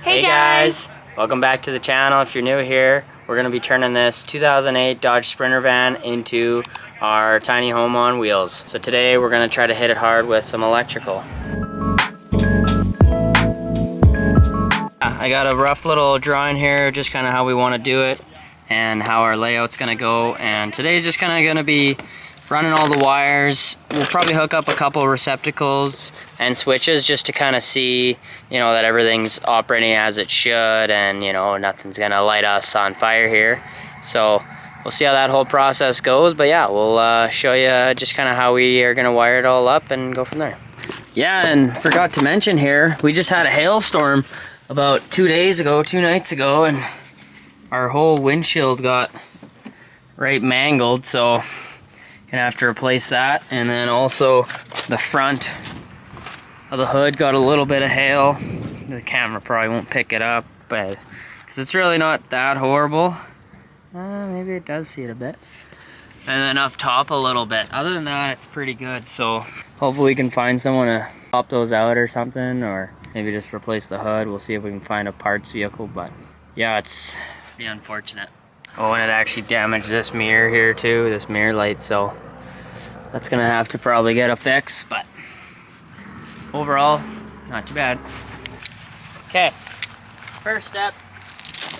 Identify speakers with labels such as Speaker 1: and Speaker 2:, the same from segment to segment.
Speaker 1: Hey guys! Welcome back to the channel. If you're new here, we're going to be turning this 2008 Dodge Sprinter van into our tiny home on wheels. So today we're going to try to hit it hard with some electrical. I got a rough little drawing here, just kind of how we want to do it and how our layout's going to go. And today's just kind of going to be running all the wires. We'll probably hook up a couple receptacles and switches just to kind of see, that everything's operating as it should, and nothing's gonna light us on fire here. So we'll see how that whole process goes. But yeah, we'll show you just kind of how we are gonna wire it all up and go from there. Yeah, and forgot to mention here, we just had a hailstorm about 2 nights ago, and our whole windshield got right mangled, so gonna have to replace that. And then also the front of the hood got a little bit of hail. The camera probably won't pick it up, but because it's really not that horrible. Maybe it does see it a bit. And then up top a little bit. Other than that, it's pretty good. So hopefully we can find someone to pop those out or something, or maybe just replace the hood. We'll see if we can find a parts vehicle, but yeah, it's pretty unfortunate. Oh, and it actually damaged this mirror here too, this mirror light, so that's gonna have to probably get a fix, but overall, not too bad. Okay, first step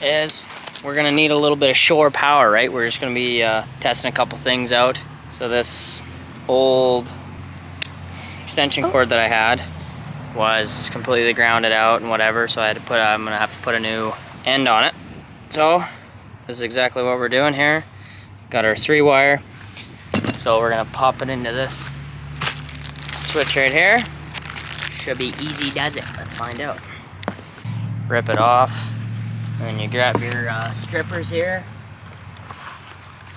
Speaker 1: is we're gonna need a little bit of shore power, right? We're just gonna be testing a couple things out. So this old extension cord that I had was completely grounded out and whatever, so I'm gonna have to put a new end on it. So this is exactly what we're doing here. Got our 3-wire. So we're gonna pop it into this switch right here. Should be easy does it. Let's find out. Rip it off. And then you grab your strippers here.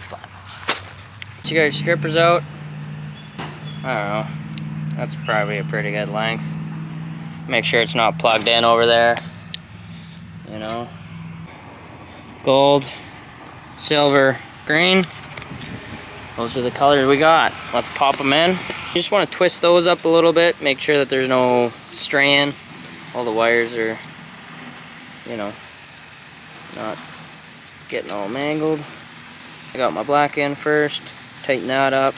Speaker 1: So you got your strippers out. I don't know. That's probably a pretty good length. Make sure it's not plugged in over there. Gold, silver, green. Those are the colors we got. Let's pop them in. You just want to twist those up a little bit. Make sure that there's no straying. All the wires are, not getting all mangled. I got my black end first. Tighten that up.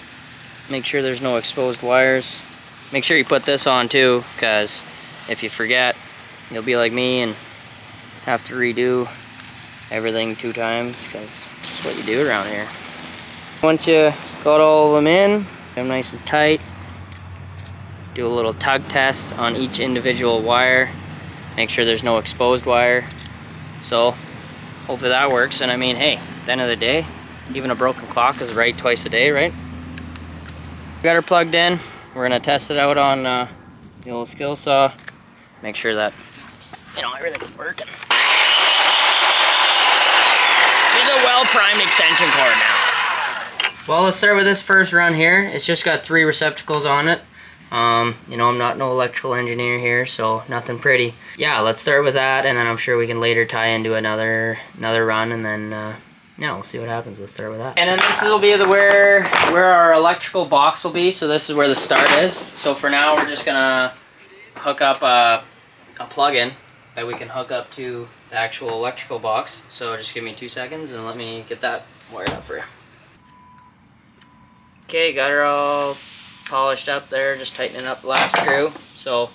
Speaker 1: Make sure there's no exposed wires. Make sure you put this on too, because if you forget, you'll be like me and have to redo everything 2 times, because it's just what you do around here. Once you got all of them in, get them nice and tight. Do a little tug test on each individual wire. Make sure there's no exposed wire. So hopefully that works. And I mean, hey, at the end of the day, even a broken clock is right twice a day, right? Got her plugged in. We're gonna test it out on the old skill saw. Make sure that everything's working. There's a well-primed extension cord now. Well, let's start with this first run here. It's just got 3 receptacles on it. I'm not no electrical engineer here, so nothing pretty. Yeah, let's start with that, and then I'm sure we can later tie into another run, and then yeah, we'll see what happens. Let's start with that. And then this will be where our electrical box will be. So this is where the start is. So for now, we're just gonna hook up a plug-in that we can hook up to the actual electrical box. So just give me 2 seconds and let me get that wired up for you. Okay, got her all polished up there, just tightening up the last screw. So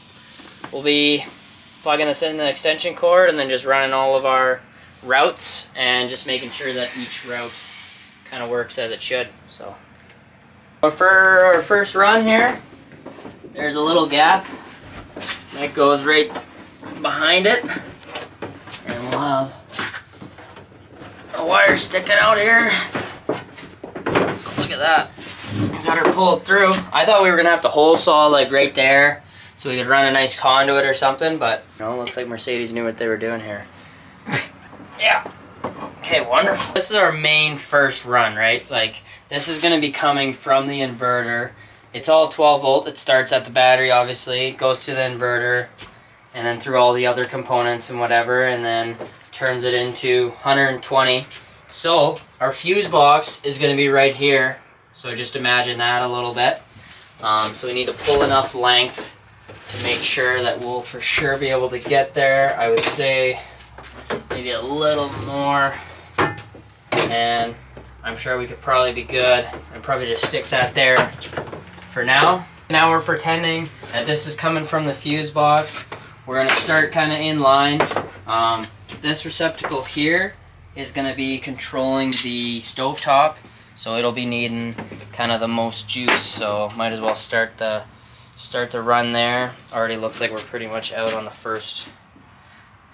Speaker 1: we'll be plugging this in the extension cord and then just running all of our routes and just making sure that each route kind of works as it should. So for our first run here, there's a little gap that goes right behind it, and we'll have a wire sticking out here. So look at that. I got her pulled through. I thought we were gonna have to hole saw like right there so we could run a nice conduit or something, but looks like Mercedes knew what they were doing here. Yeah. Okay, wonderful. This is our main first run, right? Like, this is gonna be coming from the inverter. It's all 12 volt. It starts at the battery, obviously. It goes to the inverter, and then through all the other components and whatever, and then turns it into 120. So our fuse box is gonna be right here. So just imagine that a little bit. So we need to pull enough length to make sure that we'll for sure be able to get there. I would say maybe a little more, and I'm sure we could probably be good and probably just stick that there for now. Now we're pretending that this is coming from the fuse box. We're gonna start kind of in line. This receptacle here is gonna be controlling the stovetop, so it'll be needing kind of the most juice. So might as well start the run there. Already looks like we're pretty much out on the first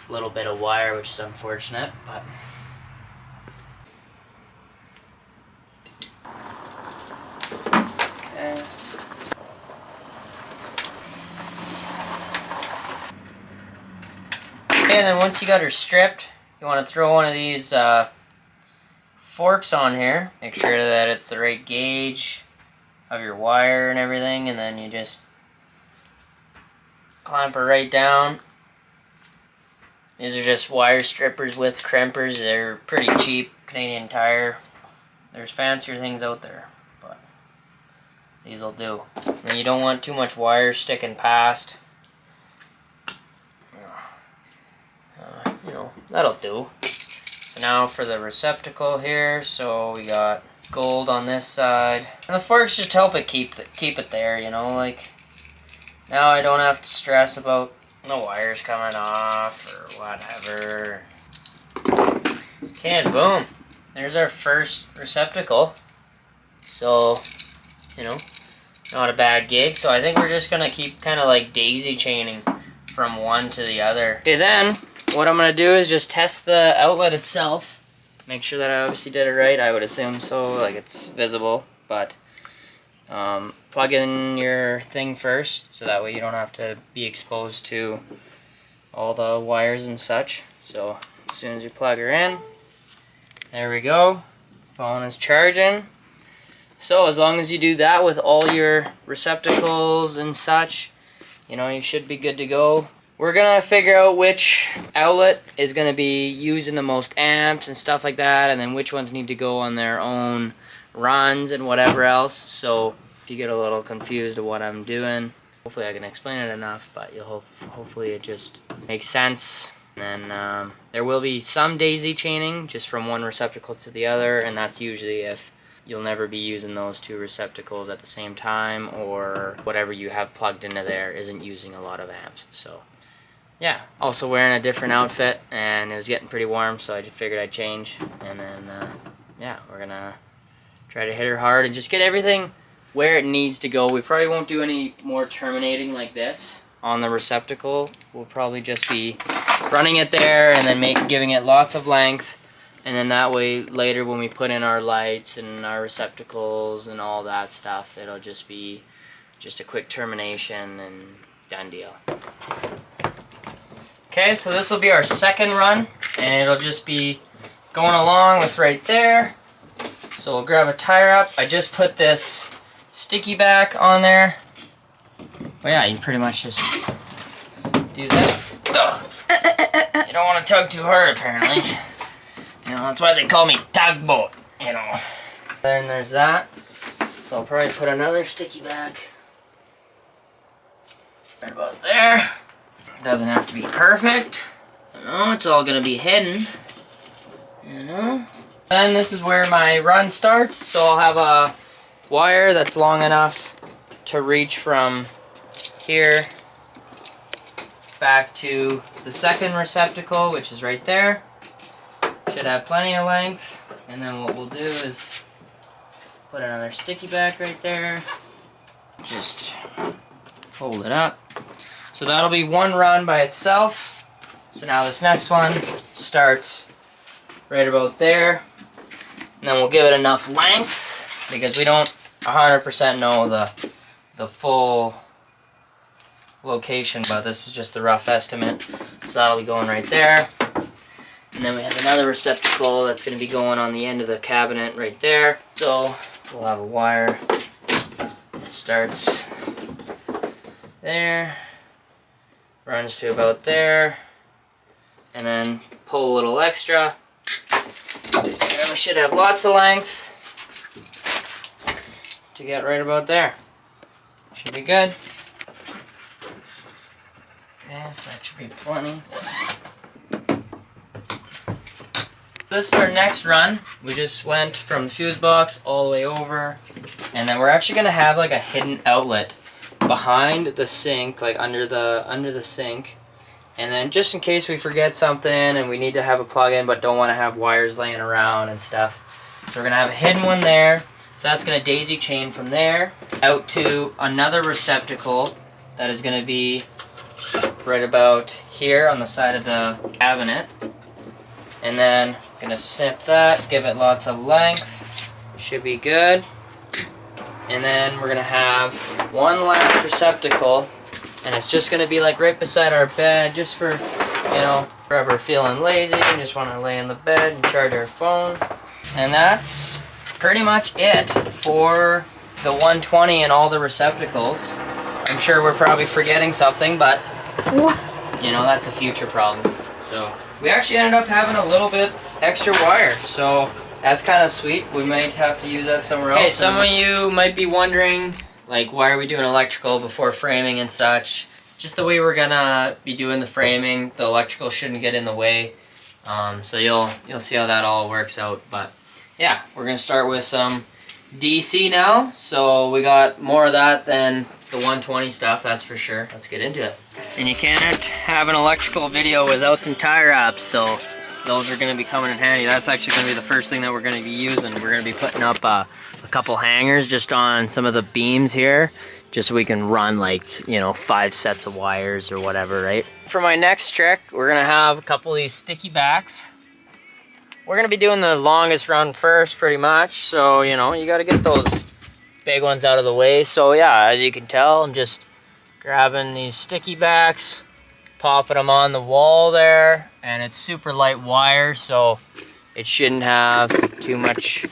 Speaker 1: little bit of wire, which is unfortunate, but. Okay. And then once you got her stripped, you want to throw one of these forks on here. Make sure that it's the right gauge of your wire and everything, and then you just clamp her right down. These are just wire strippers with crimpers. They're pretty cheap, Canadian Tire. There's fancier things out there, but these will do. And you don't want too much wire sticking past. You know, that'll do. So now for the receptacle here, so we got gold on this side. And the forks just help it keep it there, you know, like now I don't have to stress about the wires coming off or whatever. Okay, and boom. There's our first receptacle. So, you know, not a bad gig. So I think we're just gonna keep kind of like daisy chaining from one to the other. Okay, then what I'm gonna do is just test the outlet itself. Make sure that I obviously did it right. I would assume so, like it's visible, but plug in your thing first, so that way you don't have to be exposed to all the wires and such. So as soon as you plug her in, there we go. Phone is charging. So as long as you do that with all your receptacles and such, you know, you should be good to go. We're gonna figure out which outlet is gonna be using the most amps and stuff like that, and then which ones need to go on their own runs and whatever else. So if you get a little confused of what I'm doing, hopefully I can explain it enough, but you'll hopefully it just makes sense. And then there will be some daisy chaining just from one receptacle to the other, and that's usually if you'll never be using those two receptacles at the same time, or whatever you have plugged into there isn't using a lot of amps. So yeah, also wearing a different outfit, and it was getting pretty warm, so I just figured I'd change. And then yeah, we're gonna try to hit her hard and just get everything where it needs to go. We probably won't do any more terminating like this on the receptacle. We'll probably just be running it there and then giving it lots of length, and then that way later when we put in our lights and our receptacles and all that stuff, it'll just be just a quick termination and done deal. Okay, so this will be our second run, and it'll just be going along with right there. So we'll grab a tire up. I just put this sticky back on there. Well, yeah, you pretty much just do that. You don't want to tug too hard, apparently. You know, that's why they call me tugboat, you know. Then there's that. So I'll probably put another sticky back right about there. Doesn't have to be perfect. You know, it's all gonna be hidden. You know. Then this is where my run starts. So I'll have a wire that's long enough to reach from here back to the second receptacle, which is right there. Should have plenty of length. And then what we'll do is put another sticky back right there. Just hold it up. So that'll be one run by itself. So now this next one starts right about there. And then we'll give it enough length, because we don't 100% know the full location, but this is just the rough estimate. So that'll be going right there. And then we have another receptacle that's going to be going on the end of the cabinet right there. So we'll have a wire that starts there, runs to about there, and then pull a little extra. And we should have lots of length to get right about there. Should be good. Okay, so that should be plenty. This is our next run. We just went from the fuse box all the way over, and then we're actually gonna have like a hidden outlet behind the sink, like under the sink. And then just in case we forget something and we need to have a plug-in but don't want to have wires laying around and stuff. So we're gonna have a hidden one there. So that's gonna daisy chain from there out to another receptacle that is gonna be right about here on the side of the cabinet. And then gonna snip that, give it lots of length, should be good. And then we're gonna have one last receptacle, and it's just gonna be like right beside our bed, just for, you know, if we're feeling lazy and just wanna lay in the bed and charge our phone. And that's pretty much it for the 120 and all the receptacles. I'm sure we're probably forgetting something, but you know, that's a future problem. So we actually ended up having a little bit extra wire, so that's kind of sweet. We might have to use that somewhere else. Okay, some of you might be wondering, like, why are we doing electrical before framing and such? Just the way we're gonna be doing the framing, the electrical shouldn't get in the way. So you'll see how that all works out. But yeah, we're gonna start with some DC now. So we got more of that than the 120 stuff, that's for sure. Let's get into it. And you can't have an electrical video without some tie wraps, so those are going to be coming in handy. That's actually going to be the first thing that we're going to be using. We're going to be putting up a couple hangers just on some of the beams here, just so we can run, like, you know, 5 sets of wires or whatever, right? For my next trick, we're going to have a couple of these sticky backs. We're going to be doing the longest run first, pretty much, so, you know, you got to get those big ones out of the way. So yeah, as you can tell, I'm just grabbing these sticky backs, popping them on the wall there, and it's super light wire, so it shouldn't have too much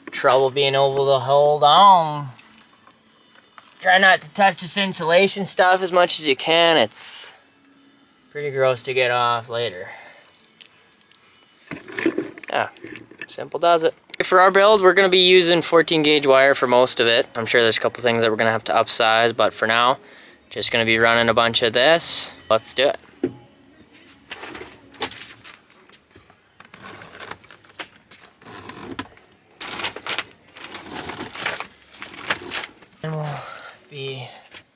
Speaker 1: trouble being able to hold on. Try not to touch this insulation stuff as much as you can. It's pretty gross to get off later. Yeah, simple does it. For our build, we're going to be using 14 gauge wire for most of it. I'm sure there's a couple things that we're going to have to upsize, but for now, just going to be running a bunch of this. Let's do it. And we'll be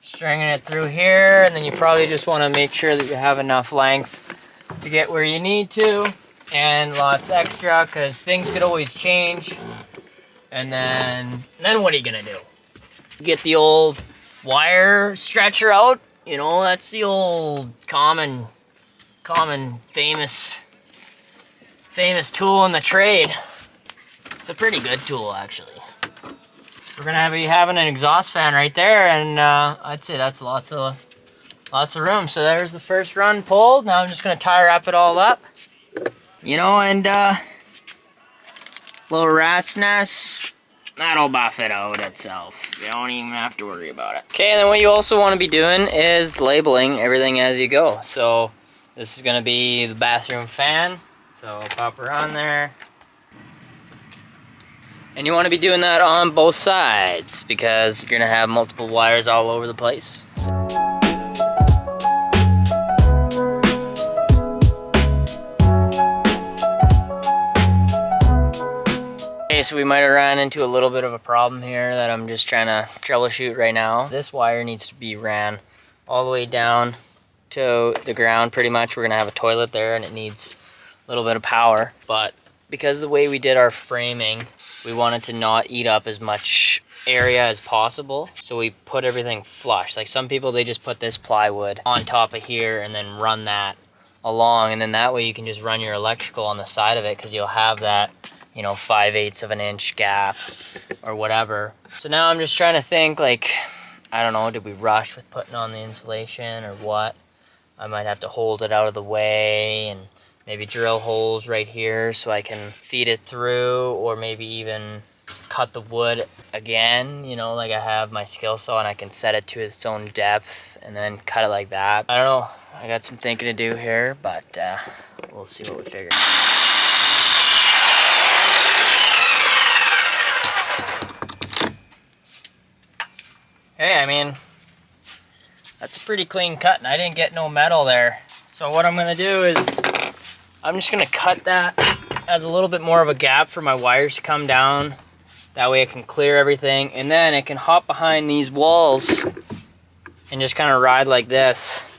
Speaker 1: stringing it through here, and then you probably just want to make sure that you have enough length to get where you need to. And lots extra, because things could always change. And then what are you gonna do? Get the old wire stretcher out. You know, that's the old common famous tool in the trade. It's a pretty good tool, actually. We're gonna be having an exhaust fan right there, and I'd say that's lots of room. So there's the first run pulled. Now I'm just gonna tie wrap it all up. You know, and little rat's nest, that'll buff it out itself. You don't even have to worry about it. Okay, and then what you also want to be doing is labeling everything as you go. So this is going to be the bathroom fan. So pop her on there. And you want to be doing that on both sides, because you're going to have multiple wires all over the place. So we might have ran into a little bit of a problem here that I'm just trying to troubleshoot right now. This wire needs to be ran all the way down to the ground pretty much. We're gonna have a toilet there and it needs a little bit of power, but because the way we did our framing, we wanted to not eat up as much area as possible, so we put everything flush. Like some people, they just put this plywood on top of here and then run that along, and then that way you can just run your electrical on the side of it, because you'll have that, you know, 5/8 of an inch gap or whatever. So now I'm just trying to think, like, I don't know, did we rush with putting on the insulation or what? I might have to hold it out of the way and maybe drill holes right here so I can feed it through, or maybe even cut the wood again, you know, like I have my skill saw and I can set it to its own depth and then cut it like that. I don't know, I got some thinking to do here, but we'll see what we figure. Hey, I mean, That's a pretty clean cut, and I didn't get no metal there. So what I'm gonna do is, I'm just gonna cut that as a little bit more of a gap for my wires to come down. That way it can clear everything, and then it can hop behind these walls and just kind of ride like this.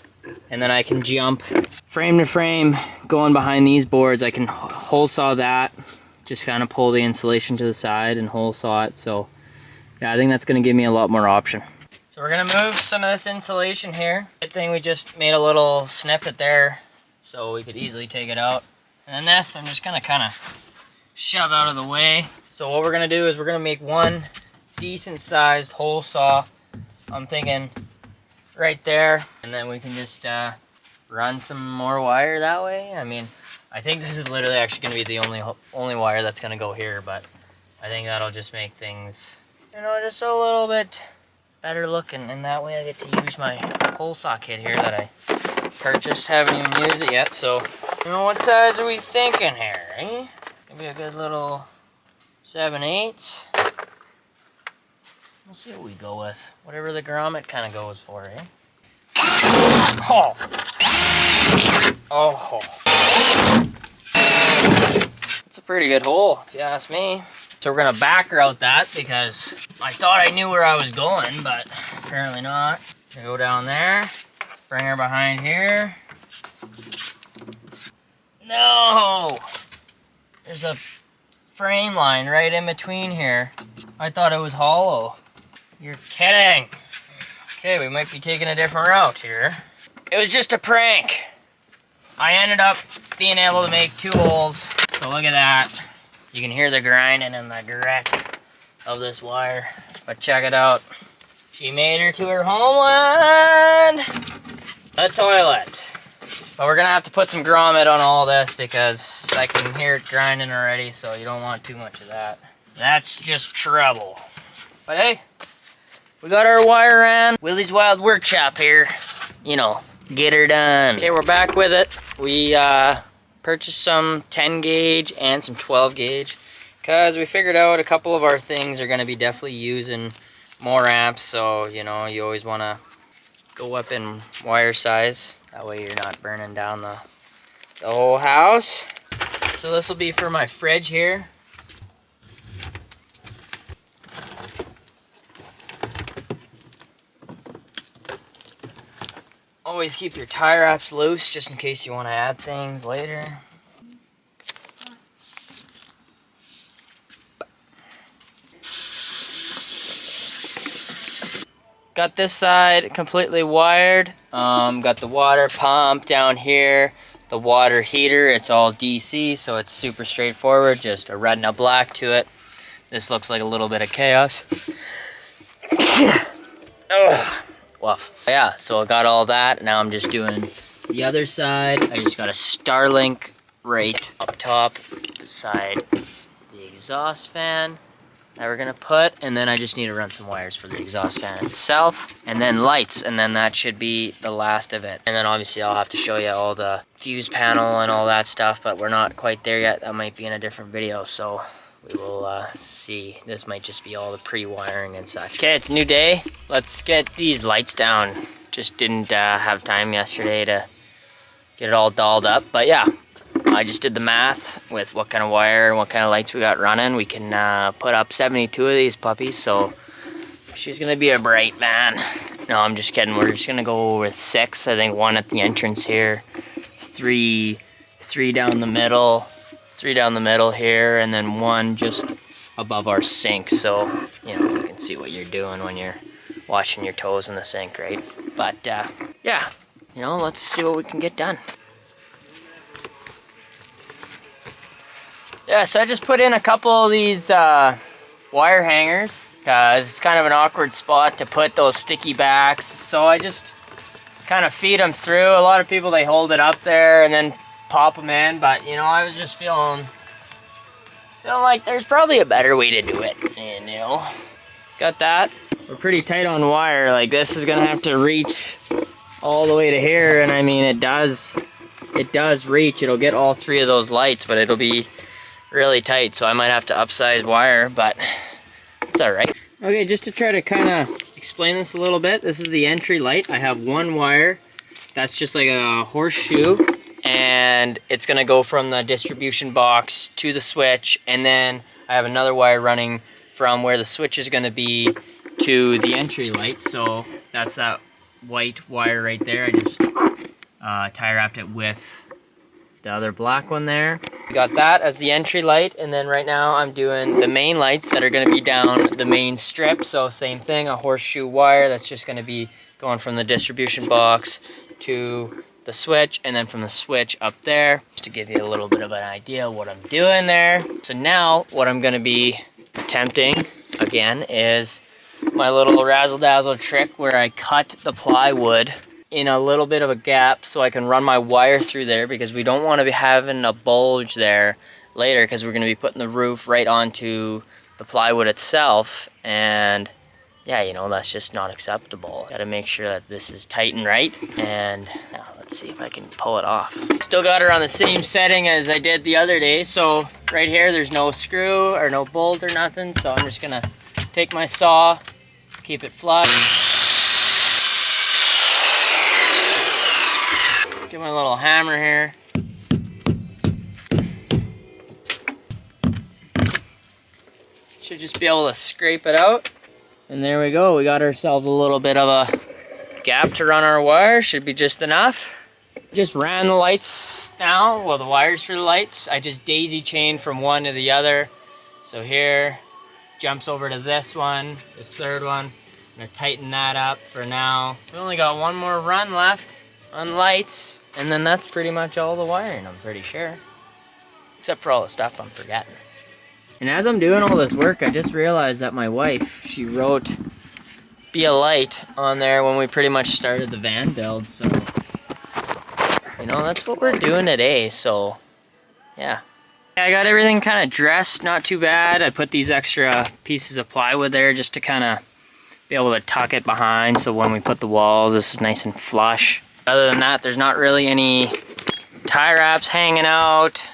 Speaker 1: And then I can jump frame to frame, going behind these boards. I can hole saw that, just kind of pull the insulation to the side and hole saw it. So yeah, I think that's gonna give me a lot more option. So we're gonna move some of this insulation here. Good thing we just made a little snippet there so we could easily take it out. And then this, I'm just gonna kind of shove out of the way. So what we're gonna do is we're gonna make one decent sized hole saw. I'm thinking right there, and then we can just run some more wire that way. I mean, I think this is literally actually gonna be the only wire that's gonna go here, but I think that'll just make things, you know, just a little bit better looking, and that way I get to use my hole saw kit here that I purchased. Haven't even used it yet, so you know, what size are we thinking here, eh? Maybe a good little 7/8. We'll see what we go with. Whatever the grommet kind of goes for, eh? Oh! Oh! It's a pretty good hole, if you ask me. So we're gonna back route that because I thought I knew where I was going, but apparently not. Gonna go down there, bring her behind here. No! There's a frame line right in between here. I thought it was hollow. You're kidding. Okay, we might be taking a different route here. It was just a prank. I ended up being able to make 2 holes. So look at that. You can hear the grinding and the grit of this wire. But check it out. She made her to her homeland. The toilet. But we're gonna have to put some grommet on all this because I can hear it grinding already, so you don't want too much of that. That's just trouble. But hey, we got our wire ran. Willy's Wild Workshop here. You know, get her done. Okay, we're back with it. We purchased some 10 gauge and some 12 gauge because we figured out a couple of our things are gonna be definitely using more amps, so you know, you always wanna go up in wire size. That way you're not burning down the whole house. So this will be for my fridge here. Always keep your tie wraps loose just in case you want to add things later. Got this side completely wired. Got the water pump down here, the water heater. It's all DC, so it's super straightforward. Just a red and a black to it. This looks like a little bit of chaos. Ugh. Woof. Yeah, so I got all that. Now I'm just doing the other side. I just got a Starlink right up top beside the exhaust fan that we're gonna put, and then I just need to run some wires for the exhaust fan itself, and then lights, and then that should be the last of it. And then obviously I'll have to show you all the fuse panel and all that stuff, but we're not quite there yet. That might be in a different video, so we will see. This might just be all the pre-wiring and such. Okay, it's a new day. Let's get these lights down. Just didn't have time yesterday to get it all dolled up, but yeah. I just did the math with what kind of wire and what kind of lights we got running. We can put up 72 of these puppies, so she's gonna be a bright man. No, I'm just kidding. We're just gonna go with 6. I think 1 at the entrance here, 3 down the middle, 3 down the middle here, and then 1 just above our sink. So, you know, you can see what you're doing when you're washing your toes in the sink, right? But yeah, you know, let's see what we can get done. Yeah, so I just put in a couple of these wire hangers because it's kind of an awkward spot to put those sticky backs. So I just kind of feed them through. A lot of people, they hold it up there and then pop them in, but you know, I was just feeling like there's probably a better way to do it. And you know, got that. We're pretty tight on wire. Like this is gonna have to reach all the way to here, and I mean it does reach. It'll get all 3 of those lights, but it'll be really tight, so I might have to upsize wire, but it's all right. Okay, just to try to kind of explain this a little bit. This is the entry light. I have one wire that's just like a horseshoe, and it's gonna go from the distribution box to the switch, and then I have another wire running from where the switch is gonna be to the entry light. So that's that white wire right there. I just tie wrapped it with the other black one there. We got that as the entry light, and then right now I'm doing the main lights that are gonna be down the main strip. So same thing, a horseshoe wire that's just gonna be going from the distribution box to the switch, and then from the switch up there, just to give you a little bit of an idea of what I'm doing there. So now what I'm gonna be attempting again is my little razzle dazzle trick where I cut the plywood in a little bit of a gap so I can run my wire through there, because we don't want to be having a bulge there later, because we're going to be putting the roof right onto the plywood itself, and yeah, you know, that's just not acceptable. Got to make sure that this is tight and right, and now let's see if I can pull it off. Still got her on the same setting as I did the other day, so right here there's no screw or no bolt or nothing, so I'm just going to take my saw, keep it flush. Get my little hammer here. Should just be able to scrape it out. And there we go. We got ourselves a little bit of a gap to run our wire. Should be just enough. Just ran the lights now. Well, the wires for the lights. I just daisy chained from one to the other. So here, jumps over to this one, this third one. I'm gonna tighten that up for now. We only got one more run left on lights, and then that's pretty much all the wiring, I'm pretty sure. Except for all the stuff I'm forgetting. And as I'm doing all this work, I just realized that my wife, she wrote "Be a Light" on there when we pretty much started the van build, so you know, that's what we're doing today, so yeah. I got everything kind of dressed, not too bad. I put these extra pieces of plywood there just to kind of be able to tuck it behind, so when we put the walls, this is nice and flush. Other than that, there's not really any tie wraps hanging out.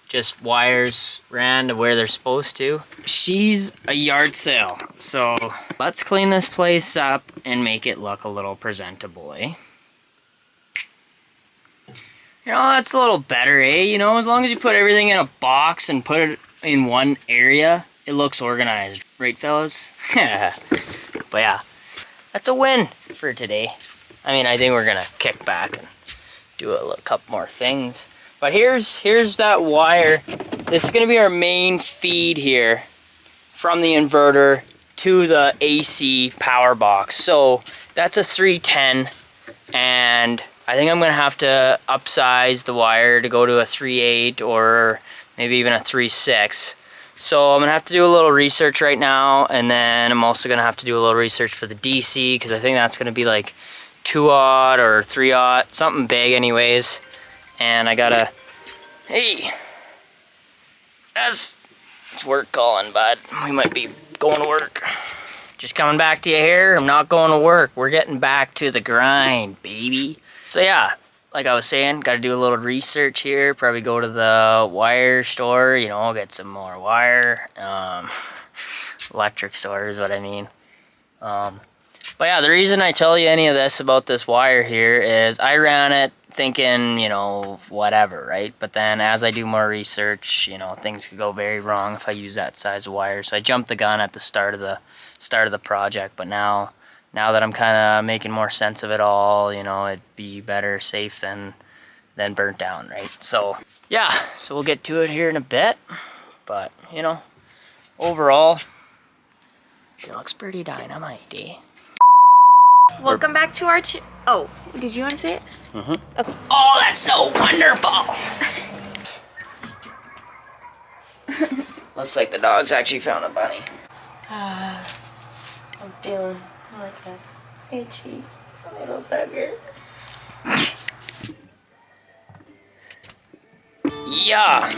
Speaker 1: Just wires ran to where they're supposed to. She's a yard sale, so let's clean this place up and make it look a little presentable, eh? You know, that's a little better, eh? You know, as long as you put everything in a box and put it in one area, it looks organized. Right, fellas? But yeah, that's a win for today. I mean, I think we're gonna kick back and do a couple more things. But here's that wire. This is gonna be our main feed here from the inverter to the AC power box. So that's a 310, and I think I'm gonna have to upsize the wire to go to a 3.8 or maybe even a 3.6. So I'm gonna have to do a little research right now, and then I'm also gonna have to do a little research for the DC, because I think that's gonna be like 2-aught or 3-aught, something big anyways. And I gotta, hey, it's work calling, bud. We might be going to work. Just coming back to you here. I'm not going to work. We're getting back to the grind, baby. So yeah, like I was saying, gotta do a little research here. Probably go to the wire store, you know, get some more wire. Electric store is what I mean. But yeah, the reason I tell you any of this about this wire here is I ran it thinking, you know, whatever, right? But then as I do more research, you know, things could go very wrong if I use that size of wire. So I jumped the gun at the start of the project. But now that I'm kind of making more sense of it all, you know, it'd be better safe than burnt down, right? So yeah, so we'll get to it here in a bit. But you know, overall, she looks pretty dynamite, eh?
Speaker 2: Welcome back to our oh, did you want to say it?
Speaker 1: Mm-hmm.
Speaker 2: Okay.
Speaker 1: Oh, that's so wonderful! Looks like the dog's actually found a bunny.
Speaker 2: I'm feeling like a itchy
Speaker 1: Little bugger. Yeah.